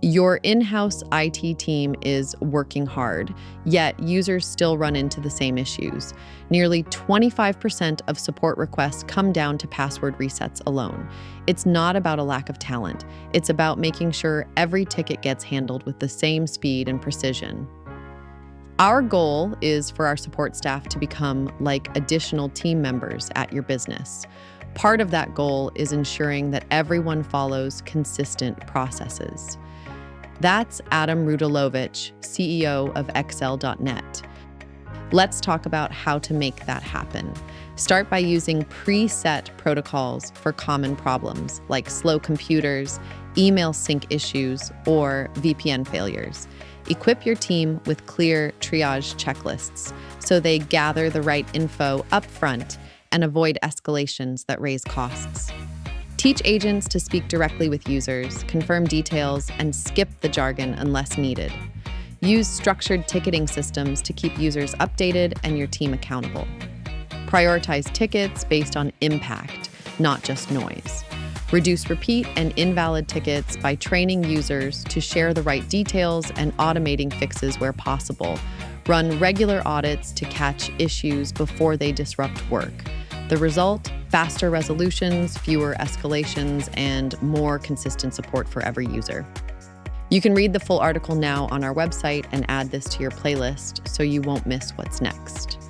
Your in-house IT team is working hard, yet users still run into the same issues. Nearly 25% of support requests come down to password resets alone. It's not about a lack of talent. It's about making sure every ticket gets handled with the same speed and precision. Our goal is for our support staff to become like additional team members at your business. Part of that goal is ensuring that everyone follows consistent processes. That's Adam Rudalovich, CEO of Excel.net. Let's talk about how to make that happen. Start by using preset protocols for common problems like slow computers, email sync issues, or VPN failures. Equip your team with clear triage checklists so they gather the right info upfront and avoid escalations that raise costs. Teach agents to speak directly with users, confirm details, and skip the jargon unless needed. Use structured ticketing systems to keep users updated and your team accountable. Prioritize tickets based on impact, not just noise. Reduce repeat and invalid tickets by training users to share the right details and automating fixes where possible. Run regular audits to catch issues before they disrupt work. The result? Faster resolutions, fewer escalations, and more consistent support for every user. You can read the full article now on our website and add this to your playlist so you won't miss what's next.